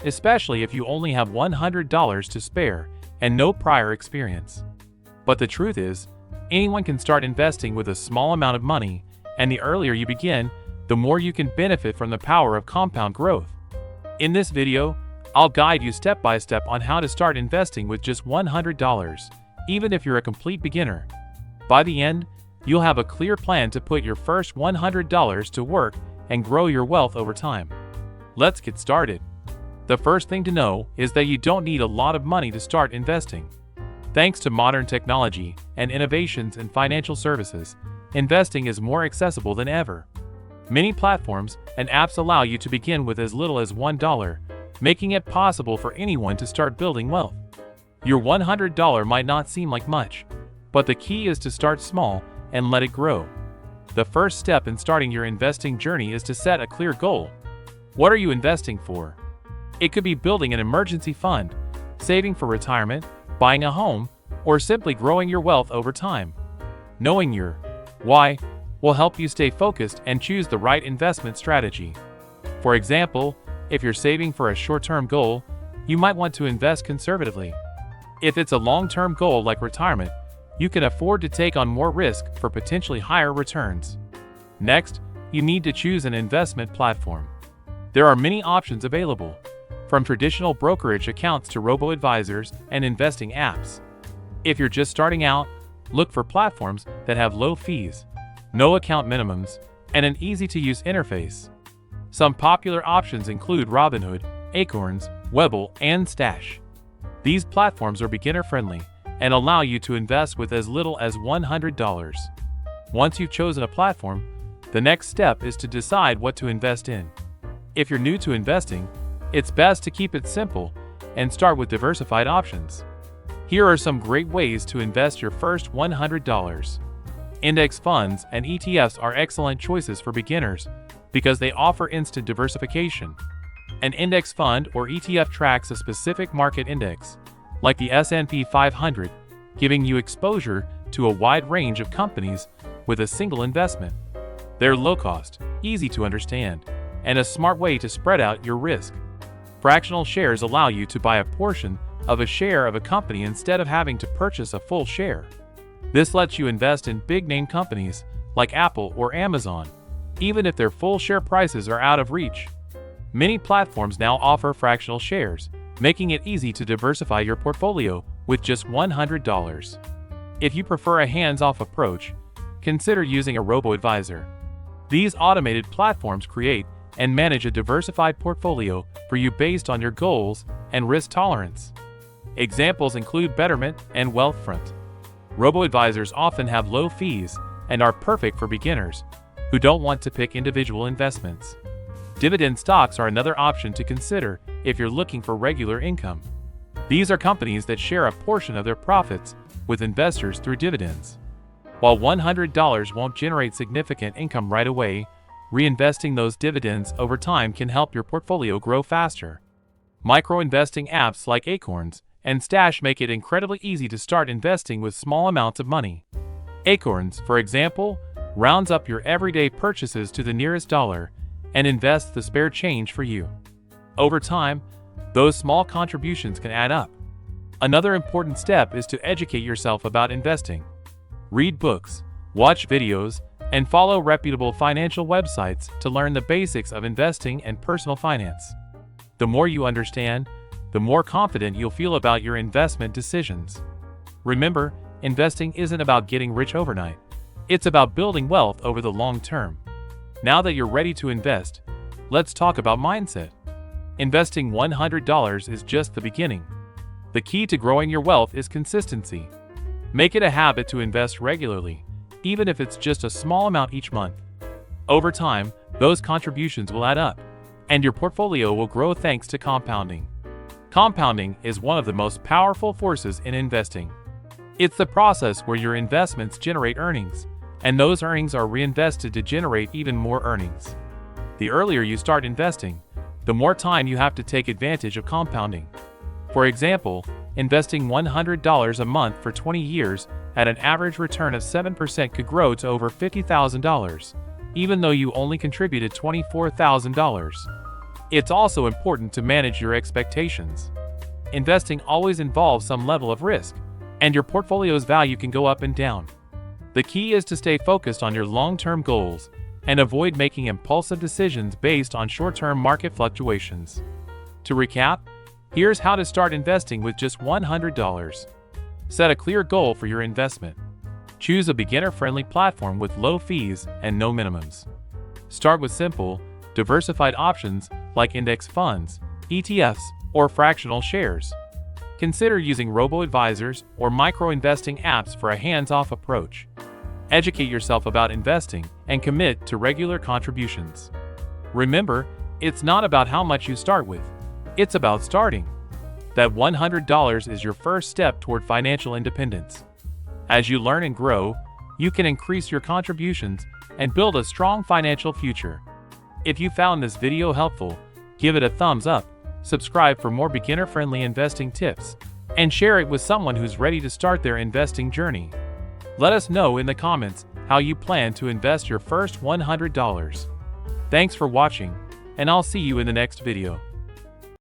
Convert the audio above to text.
especially if you only have $100 to spare and no prior experience. But the truth is, anyone can start investing with a small amount of money, and the earlier you begin, the more you can benefit from the power of compound growth. In this video, I'll guide you step by step on how to start investing with just $100, even if you're a complete beginner. By the end, you'll have a clear plan to put your first $100 to work and grow your wealth over time. Let's get started. The first thing to know is that you don't need a lot of money to start investing. Thanks to modern technology and innovations in financial services, investing is more accessible than ever. Many platforms and apps allow you to begin with as little as $1, making it possible for anyone to start building wealth. Your $100 might not seem like much, but the key is to start small and let it grow. The first step in starting your investing journey is to set a clear goal. What are you investing for? It could be building an emergency fund, saving for retirement, buying a home, or simply growing your wealth over time. Knowing your why will help you stay focused and choose the right investment strategy. For example, if you're saving for a short-term goal, you might want to invest conservatively. If it's a long-term goal like retirement, you can afford to take on more risk for potentially higher returns. Next, you need to choose an investment platform. There are many options available, from traditional brokerage accounts to robo-advisors and investing apps. If you're just starting out, look for platforms that have low fees, no account minimums, and an easy-to-use interface. Some popular options include Robinhood, Acorns, Webull, and Stash. These platforms are beginner-friendly and allow you to invest with as little as $100. Once you've chosen a platform, the next step is to decide what to invest in. If you're new to investing, it's best to keep it simple and start with diversified options. Here are some great ways to invest your first $100. Index funds and ETFs are excellent choices for beginners because they offer instant diversification. An index fund or ETF tracks a specific market index, like the S&P 500, giving you exposure to a wide range of companies with a single investment. They're low cost, easy to understand, and a smart way to spread out your risk. Fractional shares allow you to buy a portion of a share of a company instead of having to purchase a full share. This lets you invest in big-name companies like Apple or Amazon, even if their full share prices are out of reach. Many platforms now offer fractional shares, making it easy to diversify your portfolio with just $100. If you prefer a hands-off approach, consider using a robo-advisor. These automated platforms create and manage a diversified portfolio for you based on your goals and risk tolerance. Examples include Betterment and Wealthfront. Robo-advisors often have low fees and are perfect for beginners who don't want to pick individual investments. Dividend stocks are another option to consider if you're looking for regular income. These are companies that share a portion of their profits with investors through dividends. While $100 won't generate significant income right away, reinvesting those dividends over time can help your portfolio grow faster. Micro-investing apps like Acorns and Stash make it incredibly easy to start investing with small amounts of money. Acorns, for example, rounds up your everyday purchases to the nearest dollar and invests the spare change for you. Over time, those small contributions can add up. Another important step is to educate yourself about investing. Read books, watch videos, and follow reputable financial websites to learn the basics of investing and personal finance. The more you understand, the more confident you'll feel about your investment decisions. Remember, investing isn't about getting rich overnight. It's about building wealth over the long term. Now that you're ready to invest, let's talk about mindset. Investing $100 is just the beginning. The key to growing your wealth is consistency. Make it a habit to invest regularly, even if it's just a small amount each month. Over time, those contributions will add up, and your portfolio will grow thanks to compounding. Compounding is one of the most powerful forces in investing. It's the process where your investments generate earnings, and those earnings are reinvested to generate even more earnings. The earlier you start investing, the more time you have to take advantage of compounding. For example, investing $100 a month for 20 years at an average return of 7% could grow to over $50,000, even though you only contributed $24,000. It's also important to manage your expectations. Investing always involves some level of risk, and your portfolio's value can go up and down. The key is to stay focused on your long-term goals and avoid making impulsive decisions based on short-term market fluctuations. To recap, here's how to start investing with just $100. Set a clear goal for your investment. Choose a beginner-friendly platform with low fees and no minimums. Start with simple, diversified options like index funds, ETFs, or fractional shares. Consider using robo-advisors or micro-investing apps for a hands-off approach. Educate yourself about investing and commit to regular contributions. Remember, it's not about how much you start with, it's about starting. That $100 is your first step toward financial independence. As you learn and grow, you can increase your contributions and build a strong financial future. If you found this video helpful, give it a thumbs up, subscribe for more beginner-friendly investing tips, and share it with someone who's ready to start their investing journey. Let us know in the comments how you plan to invest your first $100. Thanks for watching, and I'll see you in the next video.